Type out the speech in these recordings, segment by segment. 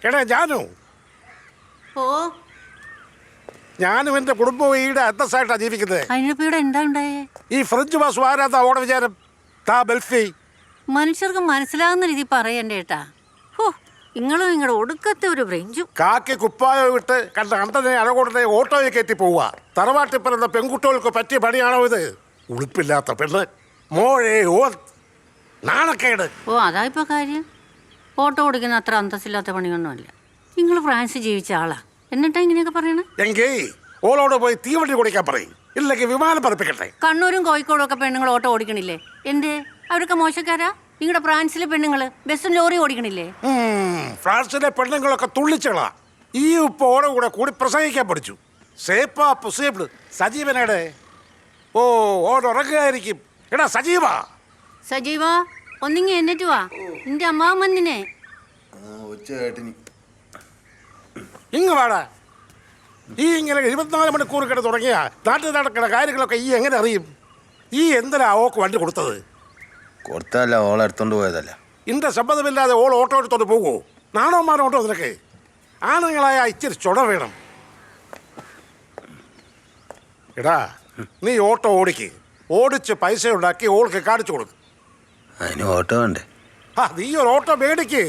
എടാ ജാനു, ഓ ഞാനും എന്റെ കുടുംബവും ഈടെ അന്തസ്സായിട്ടാണ് ജീവിക്കുന്നത്. അതിനിപ്പോ ഇവിടെ എന്താ ഉണ്ടായേ? ഈ ഫ്രഞ്ച് ബസ് ആരാതാ ഓടെ വിചാരം? താ ബൽഫി. മനുഷ്യർക്ക് മനസ്സിലാകുന്ന രീതി പറയണ്ടേ ഏട്ടാ. ഹോ, നിങ്ങളും നിങ്ങളുടെ ഒടുക്കത്തെ ഒരു ഫ്രഞ്ചും. കാക്കി കുപ്പായോ വിട്ട് കണ്ട കണ്ടനെ അലകൂടനെ ഓട്ടോയിൽ കയറ്റി പോവുക. തറവാട്ടിൽ പിറന്ന പെൺകുട്ടികൾക്ക് പറ്റിയ പണിയാണോ ഇത്? ഉളുപ്പില്ലാത്ത പെണ്ണ്, മോഴേ ഓ നാണക്കേട്. ഓ അതാ ഇപ്പൊ കാര്യം. ഓട്ടോ ഓടിക്കുന്ന അത്ര അന്തസ്സില്ലാത്ത പണിയൊന്നുമല്ല. നിങ്ങൾ ഫ്രാൻസിൽ ജീവിച്ച ആളാ, എന്നിട്ടാ ഇങ്ങനെയൊക്കെ പറയണേ? എങ്കിൽ ഓളോട് പോയി തീവണ്ടി കൊടുക്കാൻ പറയും, ഇല്ലെങ്കിൽ വിമാനം പറപ്പിക്കട്ടെ. കണ്ണൂരും കോഴിക്കോടും ഒക്കെ പെണ്ണുങ്ങൾ ഓട്ടോ ഓടിക്കണില്ലേ? എന്തേ, അവരൊക്കെ മോശക്കാരാ? നിങ്ങളുടെ ഫ്രാൻസിലെ പെണ്ണുങ്ങള് ബസ്സും ലോറി ഓടിക്കണില്ലേ? ഫ്രാൻസിലെ പെണ്ണുങ്ങളൊക്കെ തുള്ളിച്ചളാ. ഈ ഉപ്പ് ഓടെ കൂടി പ്രസംഗിക്കാൻ പഠിച്ചു. സേപ്പാ പൊസിബിൾ. സജീവനേടെ ഓ ഓടുറങ്ങായിരിക്കും. എടാ സജീവ, സജീവ ഒന്നിങ്ങി എന്നിട്ട് വാ. നിന്റെ അമ്മാവൻ വന്നിനെ. ഇങ്ങ് വാടാ. ഈ ഇങ്ങനെ 24 മണിക്കൂർ കിടന്ന് തുടങ്ങിയ നാട്ടിൽ നടക്കുന്ന കാര്യങ്ങളൊക്കെ ഈ എങ്ങനെ അറിയും? ഈ എന്തിനാ ഓക്ക് വണ്ടി കൊടുത്തത്? കൊടുത്തല്ല, ഓളെടുത്തോണ്ട് പോയതല്ല. ഇന്റെ സമ്മതമില്ലാതെ ഓൾ ഓട്ടോ എടുത്തോണ്ട് പോകുമോ? നാണോമാനോ ഓട്ടോ നിനക്ക്? ആണുങ്ങളായ ഇച്ചിരി ചുട വേണം. എടാ നീ ഓട്ടോ ഓടിക്ക്, ഓടിച്ച് പൈസ ഉണ്ടാക്കി ഓൾക്ക് കാണിച്ചു കൊടുക്കും. അതിന് ഓട്ടോ വേണ്ടേ? നീ ഒരു ഓട്ടോ മേടിക്ക്.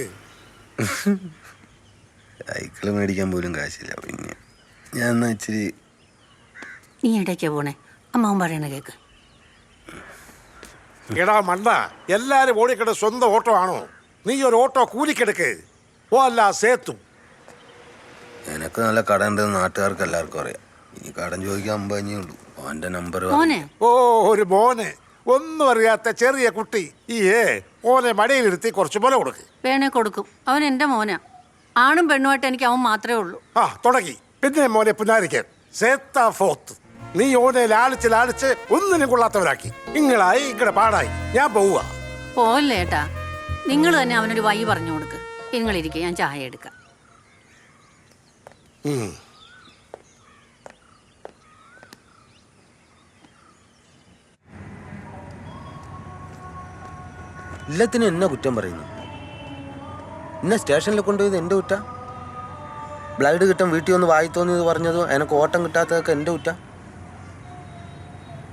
സൈക്കിള് മേടിക്കാൻ പോലും കാശില്ല. പിന്നെ ഞാൻ എന്നാ ഇച്ചിരി. നീ ഇടയ്ക്കാ പോണേ, അമ്മാവൻ പറയണ കേക്ക്. എടാ മണ്ട, എല്ലാരും ഓടിക്കട സ്വന്തം ഓട്ടോ ആണോ? നീ ഒരു ഓട്ടോ കൂലിക്കെടുക്ക്. ഓ അല്ല സേത്തും. എനക്ക് നല്ല കട ഉണ്ടെന്ന് നാട്ടുകാർക്ക് എല്ലാവർക്കും അറിയാം. ഇനി കടം ചോദിക്കാൻ അമ്പഞ്ഞേ ഉള്ളൂ. അവന്റെ നമ്പർ. ഓ ഒരു മോനെ, ഒന്നും അറിയാത്ത ചെറിയ കുട്ടി. ഈ ഓനെ മടിയിലിരുത്തി കുറച്ച് പോലെ കൊടുക്ക്. വേണേ കൊടുക്കും, അവൻ എന്റെ മോനാ. ആണും പെണ്ണുമായിട്ട് എനിക്ക് അവൻ മാത്രമേ ഉള്ളൂ. തുടങ്ങി പിന്നെ മോനെ പുന്നാരിക്കാൻ. സേത്താ ഫോത്ത്. നീ ഓനെ ലാളിച്ച് ലാളിച്ച് ഒന്നിനും കൊള്ളാത്തവരാക്കി. ഇങ്ങളായി ഇങ്ങടെ പാടായി. ഞാൻ പോവുക. പോവല്ലേ ഏട്ടാ, നിങ്ങൾ തന്നെ അവനൊരു വഴി പറഞ്ഞു കൊടുക്ക്. നിങ്ങളിരിക്കുക, ഞാൻ ചായ എടുക്കാം. എല്ലാത്തിനും എന്നെ കുറ്റം പറയുന്നു. എന്നെ സ്റ്റേഷനിൽ കൊണ്ടുപോയത് എൻ്റെ കുറ്റ. ബ്ലൈഡ് കിട്ടാൻ വീട്ടിൽ വന്ന് വായി തോന്നിയത് പറഞ്ഞതും എനിക്ക് ഓട്ടം കിട്ടാത്തതൊക്കെ എൻ്റെ കുറ്റ.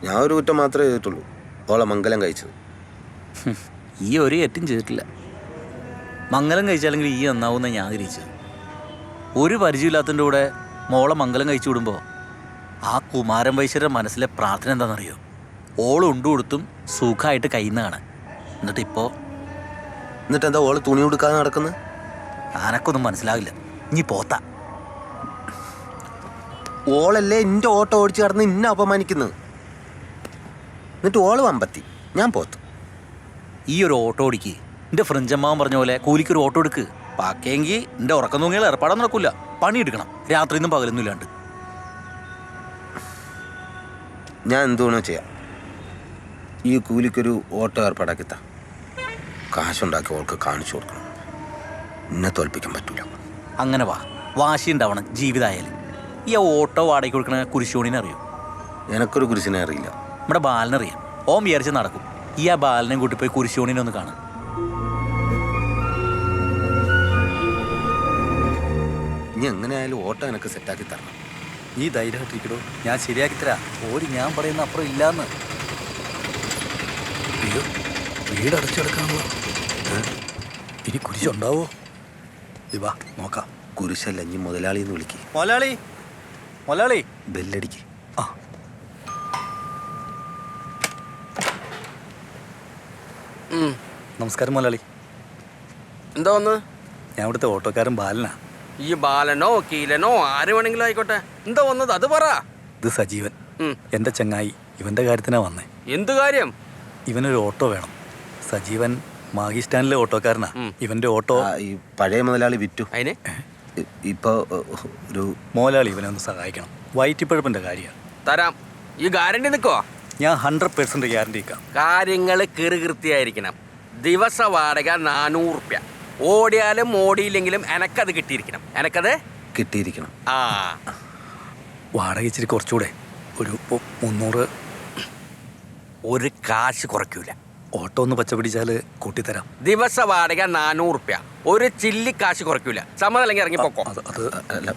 ഞാൻ ഒരു കുറ്റം മാത്രമേ ചെയ്തിട്ടുള്ളൂ, ഓളെ മംഗലം കഴിച്ചത്. ഈ ഒരു തെറ്റും ചെയ്തിട്ടില്ല. മംഗലം കഴിച്ചാലെങ്കിൽ ഈ നന്നാവുന്ന ഞാൻ തിരിച്ചത്. ഒരു പരിചയമില്ലാത്തതിൻ്റെ കൂടെ മോളെ മംഗലം കഴിച്ചു വിടുമ്പോൾ ആ കുമാരൻ വൈശ്യരുടെ മനസ്സിലെ പ്രാർത്ഥന എന്താണെന്നറിയോ? ഓൾ ഉണ്ടുകൊടുത്തും സുഖമായിട്ട് കയ്യിൽ കാണാൻ. എന്നിട്ട് എന്താ ഓള് തുണി കൊടുക്കാതെ നടക്കുന്നത്? ആനക്കൊന്നും മനസ്സിലാവില്ല. ഇനി പോത്ത ഓളല്ലേ എൻ്റെ ഓട്ടോ ഓടിച്ച് കടന്ന് ഇന്നെ അപമാനിക്കുന്നത്. എന്നിട്ട് ഓള് വമ്പത്തി, ഞാൻ പോത്ത്. ഈ ഒരു ഓട്ടോ ഓടിക്ക്. എൻ്റെ ഫ്രഞ്ചമ്മാവൻ പറഞ്ഞ പോലെ കൂലിക്കൊരു ഓട്ടോ എടുക്ക്. ബാക്കിയെങ്കിൽ എൻ്റെ ഉറക്കം തൂങ്ങിയാൽ ഏർപ്പാടാൻ നടക്കില്ല. പണിയെടുക്കണം, രാത്രിയൊന്നും പകലൊന്നും ഇല്ലാണ്ട്. ഞാൻ എന്തുവേണോ ചെയ്യാം. ഈ കൂലിക്കൊരു ഓട്ടോ ഏർപ്പാടാക്കിത്ത. കാശുണ്ടാക്കി ഓൾക്ക് കാണിച്ചു കൊടുക്കണം. എന്നെ തോൽപ്പിക്കാൻ പറ്റൂല. അങ്ങനെ വാശി ഉണ്ടാവണം ജീവിതമായാലും. ഈ ഓട്ടോ വാടകയ്ക്ക് കൊടുക്കണ കുരിശോണിനെ അറിയോ? എനക്കൊരു കുരിശിനെ അറിയില്ല. നമ്മുടെ ബാലനറിയാം. ഓം വിചാരിച്ച് നടക്കും. ഈ ആ ബാലനെ കൂട്ടി പോയി കുരിശോണിനെ ഒന്ന് കാണാം. ഇനി എങ്ങനെയായാലും ഓട്ടോ എനിക്ക് സെറ്റാക്കി തരണം. നീ ധൈര്യമായിട്ടിരിക്കടോ, ഞാൻ ശരിയാക്കി തരാം. ഞാൻ പറയുന്ന അപ്പുറം ഇല്ലാന്ന്. അയ്യോ, വീട് അടച്ചെടുക്കാമോ? ഇനി കുരിശുണ്ടാവോ? ഇവാ നോക്കാം. കുരിശല്ല, ഇനി മുതലാളിന്ന് വിളിക്ക്. മുതലാളി ബെല്ലടിക്ക്. നമസ്കാരം മുതലാളി. എന്താ വന്ന്? ഞാൻ ഇവിടുത്തെ ഓട്ടോക്കാരൻ ബാലനാ. ഈ ബാലനോ കീലനോ ആര് വേണമെങ്കിലും ആയിക്കോട്ടെ. എന്താ വന്നത് അത് പറ. ഇത് സജീവൻ, എൻ്റെ ചങ്ങായി. ഇവൻ്റെ കാര്യത്തിനാ വന്നേ. എന്ത് കാര്യം? ഇവനൊരു ഓട്ടോ വേണം. സജീവൻ മാഗി സ്റ്റാൻഡിലെ ഓട്ടോക്കാരനാ. ഇവൻ്റെ ഓട്ടോ ഈ പഴയ മുതലാളി വിറ്റു. അതിന് ഇപ്പോൾ ഒരു മുതലാളി ഇവനെ ഒന്ന് സഹായിക്കണം. വയറ്റിപ്പഴപ്പിൻ്റെ കാര്യമാണ്. തരാം. ഈ ഗ്യാരണ്ടി നിൽക്കോ? ഞാൻ 100% ഗ്യാരണ്ടി നിൽക്കാം. കാര്യങ്ങൾ കൃത്യമായിരിക്കണം. ദിവസ വാടക 400 റുപ്യ. ഓടിയാലും ഓടിയില്ലെങ്കിലും എനക്കത് കിട്ടിയിരിക്കണം. എനക്കത് കിട്ടിയിരിക്കണം. വാടക ഇച്ചിരി കുറച്ചുകൂടെ, ഒരു 300. ഒരു കാശ് കുറയ്ക്കൂല. ഓട്ടോ ഒന്ന് പച്ച പിടിച്ചാൽ കൂട്ടിത്തരാം. ദിവസ വാടക 400 റുപ്യ. ഒരു ചില്ലി കാശ് കുറയ്ക്കൂല. സമ്മതം അല്ലെങ്കിൽ ഇറങ്ങി പൊക്കോ. അത് അല്ല,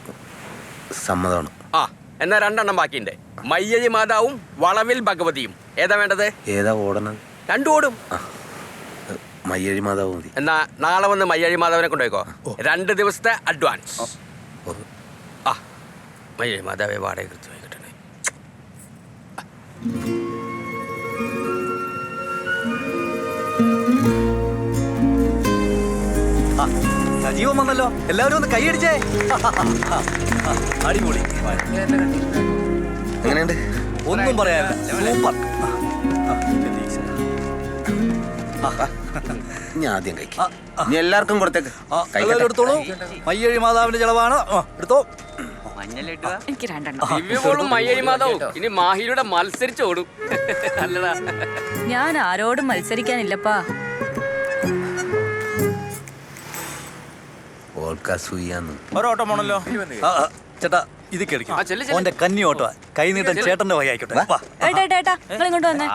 സമ്മതമാണ്. ആ എന്നാ 2 എണ്ണം ബാക്കിയുണ്ട്. മയ്യഴി മാതാവും വളവിൽ ഭഗവതിയും. ഏതാ വേണ്ടത്? ഏതാ ഓടണത്? 2 ഓടും. മയ്യഴി മാതാവ് മതി. എന്നാ നാളെ വന്ന് മയ്യഴി മാതാവിനെ കൊണ്ടുപോയിക്കോ. 2 ദിവസത്തെ അഡ്വാൻസ്. ആ മയ്യഴി മാതാവെ വാടക കൃത്യമായി കിട്ടണേ. സജീവം വന്നല്ലോ, എല്ലാവരും ഒന്ന് കൈയടിച്ചേ. അടിപൊളി, എങ്ങനെയുണ്ട്? ഒന്നും പറയാനില്ല, സൂപ്പർ. ഞാൻ ആദ്യം കഴിക്കാം. നീ എല്ലാവർക്കും കൊടുത്തേക്ക്. എല്ലാവരും എടുത്തോളൂ. മയ്യഴി മാതാവിന്റെ ചെലവാണ്. എടുത്തോ. എനിക്ക് 2 എണ്ണം. ദിവ്യമോളും മയ്യഴി മാതാവും ഇനി മാഹിയുടെ മത്സരിച്ചോടും. നല്ലതാ. ഞാൻ ആരോടും മത്സരിക്കാനില്ലപ്പാ. ഒരോട്ടം പോണല്ലോ. ചേട്ടാ ഇത് കേൾക്കും. ഓന്റെ കന്നി ഓട്ടോ കൈ നീട്ടൻ ചേട്ടന്റെ വക ആയിക്കോട്ടെ. ഏട്ടാ നിങ്ങൾ ഇങ്ങോട്ട് വന്നേ.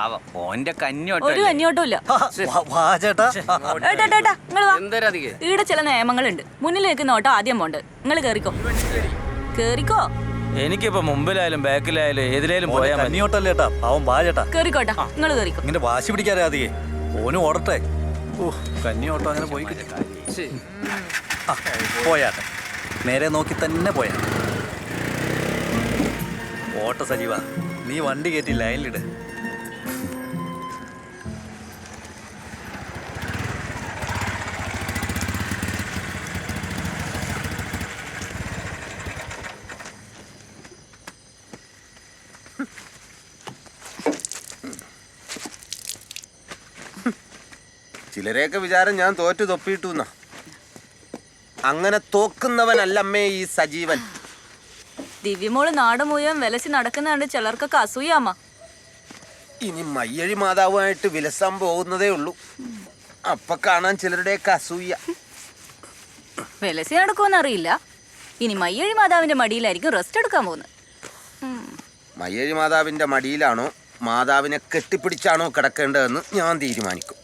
ഓന്റെ ഒരു കഞ്ഞോട്ടും ഇല്ല. ചേട്ടാ ഏട്ടാ നിങ്ങൾ വാ. എന്തരാധികെ ഈടെ ചില നിയമങ്ങളുണ്ട്. മുന്നിൽ നിൽക്കുന്ന ഓട്ടോ ആദ്യം പോണ്ട്. നിങ്ങൾ കേറിക്കോ. കേറിക്കോ. എനിക്കിപ്പോ മുമ്പിലായാലും ബാക്കിലായാലും ഏതിലായാലും പോയാ മതി. കന്നിയോട്ടല്ലേ ചേട്ടാ, അവൻ വാ ചേട്ടാ. കേറിക്കോട്ടാ. നിങ്ങൾ കേറിക്കോ. ഇങ്ങനെ വാശി പിടിക്കാതെ അധികേ ഓനും ഓടട്ടെ. കന്നി ഓട്ടോ അങ്ങനെ പോയി പോയാട്ടെ. നേരെ നോക്കി തന്നെ പോയാട്ടെ. ഓട്ട സജീവ, നീ വണ്ടി കയറ്റി ലൈനിലിട്. ചിലരെയൊക്കെ വിചാരം ഞാൻ തോറ്റു തൊപ്പിയിട്ടു എന്നാ. അങ്ങനെ തോക്കുന്നവനല്ലമ്മേ ഈ സജീവൻ. ദിവ്യമോള് നാട് മുഴുവൻ വിലസി നടക്കുന്നുണ്ട്. ചിലർക്കൊക്കെ അസൂയാമ്മ. ഇനി മയ്യഴി മാതാവുമായിട്ട് വിലസാൻ പോകുന്നതേ ഉള്ളൂ. അപ്പൊ കാണാൻ ചിലരുടെയൊക്കെ അസൂയ. വിലസി നടക്കുമെന്ന് അറിയില്ല. ഇനി മയ്യഴി മാതാവിന്റെ മടിയിലായിരിക്കും റെസ്റ്റ് എടുക്കാൻ പോകുന്നത്. മയ്യഴി മാതാവിന്റെ മടിയിലാണോ മാതാവിനെ കെട്ടിപ്പിടിച്ചാണോ കിടക്കേണ്ടതെന്ന് ഞാൻ തീരുമാനിക്കും.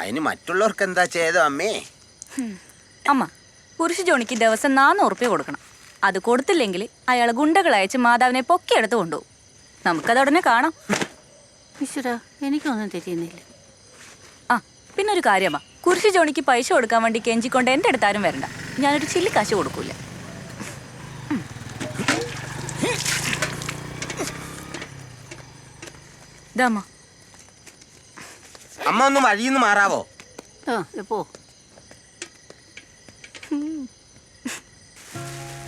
അതിന് മറ്റുള്ളവർക്ക് എന്താ ചെയ്തോ അമ്മേ? അമ്മ, പുരുഷ ജോണിക്ക് ദിവസം 400 റുപ്യ കൊടുക്കണം. അത് കൊടുത്തില്ലെങ്കിൽ അയാൾ ഗുണ്ടകളയച്ച് മാതാവിനെ പൊക്കിയെടുത്ത് കൊണ്ടുപോകും. നമുക്കത് ഉടനെ കാണാം. ഈശ്വര, എനിക്കൊന്നും തെറ്റിയുന്നില്ല. ആ പിന്നെ ഒരു കാര്യമ്മ, കുരിശ് ജോണിക്ക് പൈസ കൊടുക്കാൻ വേണ്ടി കെഞ്ചിക്കൊണ്ട് എൻ്റെ അടുത്താരും വരണ്ട. ഞാനൊരു ചില്ലി കാശ് കൊടുക്കൂല. ഇതാമ്മ. അമ്മ ഒന്ന് വഴിയിന്ന് മാറാവോ? പോ.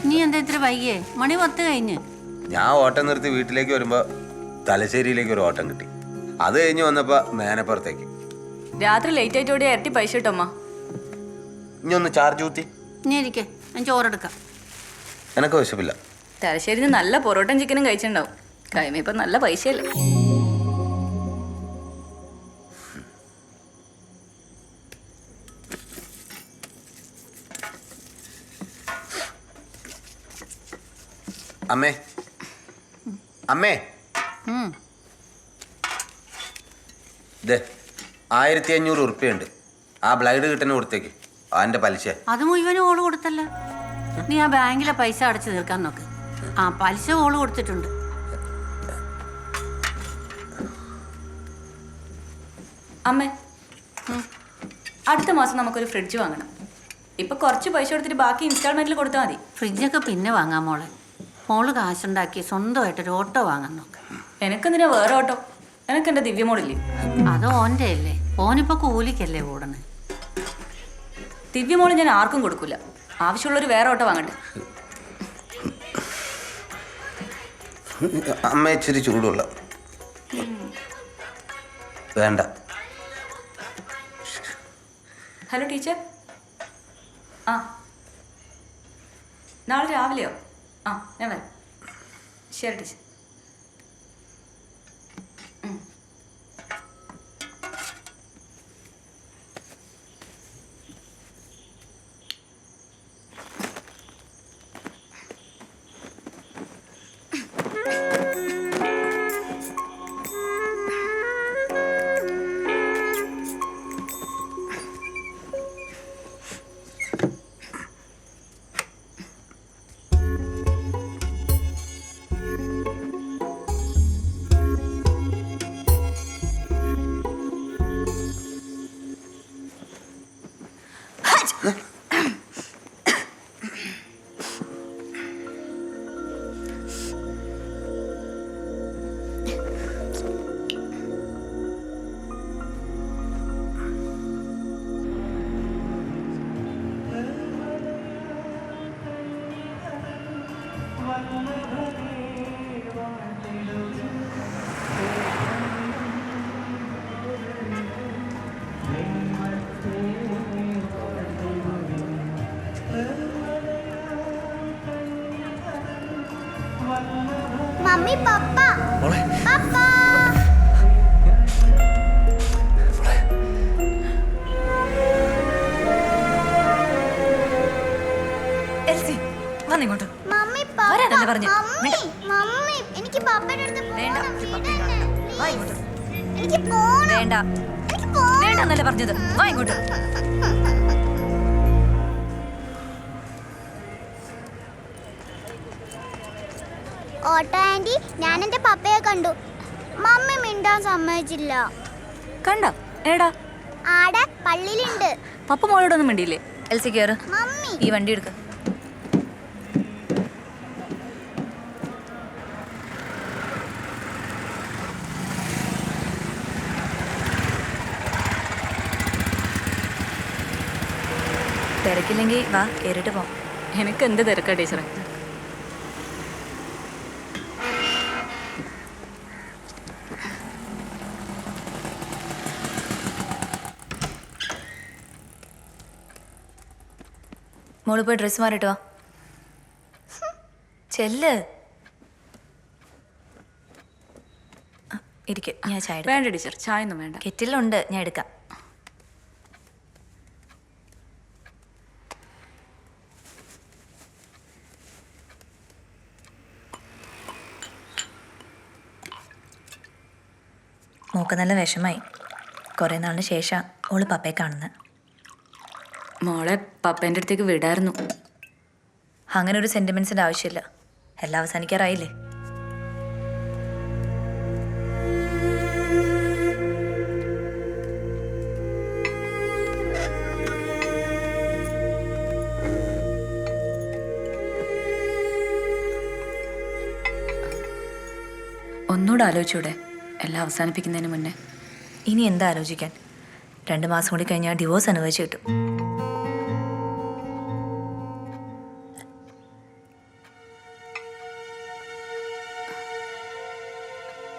നീ എന്താ ഇത്ര വൈകിയേ? മണി 10 കഴിഞ്ഞ്. ഞാൻ ഓട്ടം നിർത്തി വീട്ടിലേക്ക് വരുമ്പോ തലശ്ശേരിയിലേക്ക് ഒരു ഓട്ടം കിട്ടി. അത് കഴിഞ്ഞ് വന്നപ്പോ മേനപ്പുറത്തേക്ക്. രാത്രി ലേറ്റ് ആയിട്ട് ഓടി ഇരട്ടി പൈസ കിട്ടമ്മ. ഇനി ഒന്ന് ചാർജ് ഊത്തി. നീ ഇരിക്കേ, ഞാൻ ചോറെടുക്കാം. എനക്ക് വിശപ്പില്ല. തലശ്ശേരിന്ന് നല്ല പൊറോട്ടയും ചിക്കനും കഴിച്ചിട്ടുണ്ടാവും. കൈമ ഇപ്പൊ നല്ല പൈസയല്ലേ. അമ്മേ, അമ്മേ, ദേ 1500 ഉറുപ്പ്യുണ്ട്. ആ ബ്ലൈഡ് കിട്ടുന്ന കൊടുത്തേക്ക്. അതിന്റെ പലിശ അത് മുഴുവനും ഓള് കൊടുത്തല്ല. നീ ആ ബാങ്കിലെ പൈസ അടച്ചു തീർക്കാൻ നോക്ക്. ആ പലിശ ഓള് കൊടുത്തിട്ടുണ്ട്. അമ്മേ, അടുത്ത മാസം നമുക്കൊരു ഫ്രിഡ്ജ് വാങ്ങണം. ഇപ്പൊ കുറച്ച് പൈസ കൊടുത്തിട്ട് ബാക്കി ഇൻസ്റ്റാൾമെന്റിൽ കൊടുത്താൽ മതി. ഫ്രിഡ്ജൊക്കെ പിന്നെ വാങ്ങാം മോളെ. മോള് കാശുണ്ടാക്കി സ്വന്തമായിട്ടൊരു ഓട്ടോ വാങ്ങാൻ നോക്ക്. എനക്കെന്തിനാ വേറെ ഓട്ടോ? എനക്ക് എന്റെ ദിവ്യമോളില്ലേ? അത് ഓൻ്റെ അല്ലേ. ഓനിപ്പോ കൂലിക്കല്ലേ ഓടണേ. ദിവ്യമോള് ഞാൻ ആർക്കും കൊടുക്കൂല. ആവശ്യമുള്ളൊരു വേറെ ഓട്ടോ വാങ്ങട്ടെ. അമ്മ ഇച്ചിരി ചൂടുള്ള വേണ്ട. Hello teacher. ആ നാളെ രാവിലെയോ? ആ ഞാൻ വരാം. ശരി ടീച്ചർ. മമ്മി പപ്പ പപ്പ എൽസി വന്നിങ്ങോട്ട് മമ്മി വരാനല്ലേ പപ്പ പറഞ്ഞെ? മമ്മി മമ്മി എനിക്ക് പപ്പയുടെ അടുത്ത് വേണ്ട, പോണം ഒരു വിടണേ. പപ്പയും കാണണ്ട. വാ Please. ഇങ്ങോട്ട്. എനിക്ക് പോണം വേണ്ട എനിക്ക് പോണം വേണ്ടെന്നല്ലേ പറഞ്ഞത് വാ ഇങ്ങോട്ട്. ഓട്ടോ ആന്റി ഞാൻ എന്റെ പപ്പയെ കണ്ടു മമ്മി മിണ്ടാൻ സമ്മതിച്ചില്ല കണ്ട ഏടാ ആടെ പള്ളിയിലുണ്ട് പപ്പ മോളോടൊന്നും മിണ്ടിയില്ലേ? എൽസി കേറ്, മമ്മി ഈ വണ്ടി എടുക്ക. തിരക്കില്ലെങ്കിൽ വാ കേറിട്ട് പോ. എനിക്ക് എന്ത് തിരക്കാ ടീച്ചറെ? മോള് പോയി ഡ്രസ്സ് മാറിട്ടോ. ചെല്ല്. ഇരിക്കും, ഞാൻ ചായ എടുക്കാം. വേണ്ട ടീച്ചർ, ചായ ഒന്നും വേണ്ട. കെറ്റിലുണ്ട്, ഞാൻ എടുക്കാം. മോക്ക് നല്ല വിഷമായി. കുറേ നാളിന് ശേഷം ഓള് പപ്പയെ കാണുന്നത്. മോളെ പപ്പേൻ്റെ അടുത്തേക്ക് വിടായിരുന്നു. അങ്ങനെ ഒരു സെന്റിമെന്റ്സിന്റെ ആവശ്യമില്ല. എല്ലാം അവസാനിക്കാറായില്ലേ? ഒന്നുകൂടെ ആലോചിച്ചൂടെ എല്ലാം അവസാനിപ്പിക്കുന്നതിന് മുന്നേ? ഇനി എന്താ ആലോചിക്കാൻ? 2 മാസം കൂടി കഴിഞ്ഞാൽ ഡിവോഴ്സ് അനുവദിച്ചു കിട്ടും.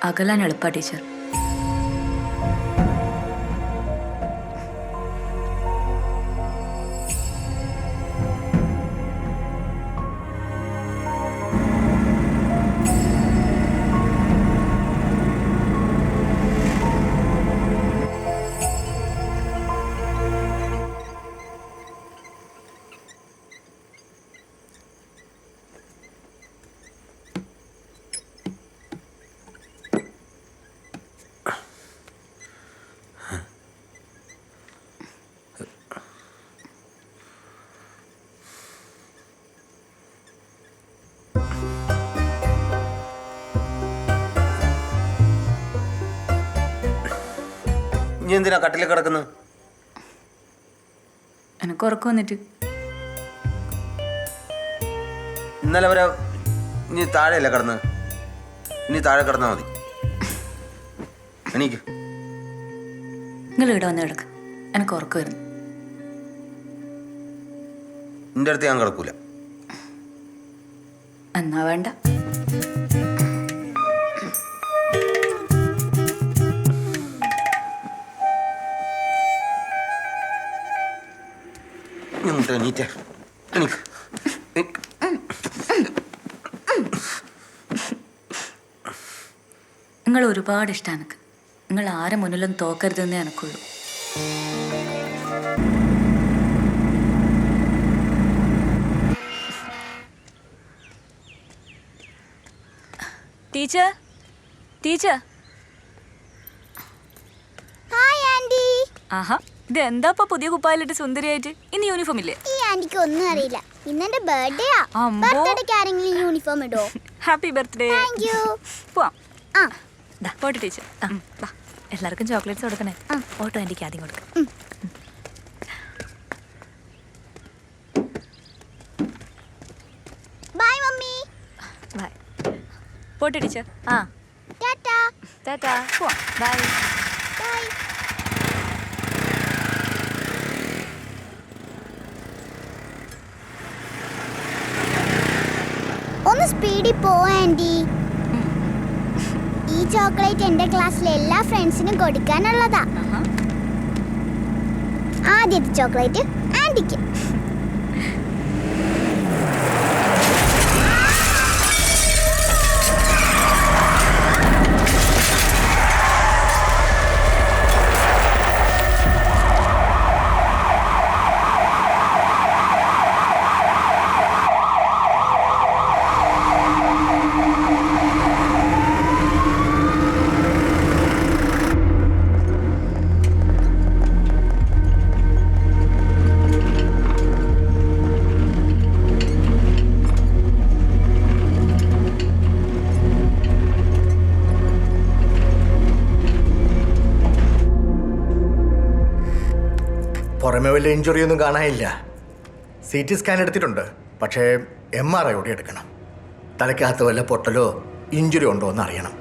അകലാൻ എളുപ്പാ ടീച്ചർ. നീ എന്തിനാ കട്ടിലേക്ക് കിടക്കുന്നത്? എനിക്ക് ഉറക്കം വന്നിട്ട്. ഇന്നലെ വരെ നീ താഴെയല്ലേ കിടന്ന്? ഇനി താഴെ കിടന്നാൽ മതി. എണീക്ക്. നിങ്ങൾ ഇവിടെ വന്ന് കിടക്ക്, എനിക്ക് ഉറക്കം വരുന്നു. നിന്റെ അടുത്ത് ഞാൻ കിടക്കൂല. എന്നാ വേണ്ട. എണീറ്റേ, എണീക്ക്. നിങ്ങൾ ഒരുപാട് ഇഷ്ടമാണ് എനിക്ക്. നിങ്ങൾ ആരെ മുന്നിലും തോക്കരുതെന്നേ എനിക്കുള്ളൂ. Teacher, teacher. ഹായ് ആന്റി ആഹാ, ഇത് എന്താ പുതിയ കുപ്പായിലിട്ട് സുന്ദരിയായിട്ട്? ഇന്ന് യൂണിഫോം ഇല്ലേ? ഈ ആന്റിക്ക് ഒന്നും അറിയില്ല ഇന്നെന്റെ ബർത്ത്ഡേ ആ അമ്പോ. ബർത്ത്ഡേക്ക് ആരെങ്കിലും യൂണിഫോം ഇടോ? Happy birthday. താങ്ക് യു പോവാം. ആ പോട്ടെ ടീച്ചർ. എല്ലാവർക്കും ചോക്ലേറ്റ്സ് കൊടുക്കണേ. ഓട്ടോ ആൻറ്റിക്ക് ആദ്യം കൊടുക്കാം. Bye mummy bye. പോട്ടെ ടീച്ചർ. ആ ടാറ്റാ ടാറ്റാ. പോവാം. ബൈ. ബൈ ഒന്ന് സ്പീഡിൽ പോവാ ആൻറ്റി. ഈ ചോക്ലേറ്റ് എൻ്റെ ക്ലാസ്സിലെ എല്ലാ ഫ്രണ്ട്സിനും കൊടുക്കാനുള്ളതാ. ആദ്യത്തെ ചോക്ലേറ്റ് ആൻറ്റിക്ക്. പുറമെ വലിയ ഇഞ്ചുറി ഒന്നും കാണാനില്ല. CT സ്കാൻ എടുത്തിട്ടുണ്ട്, പക്ഷേ MRI കൂടി എടുക്കണം. തലയ്ക്കകത്ത് വല്ല പൊട്ടലോ ഇഞ്ചുറി ഉണ്ടോ എന്ന് അറിയണം.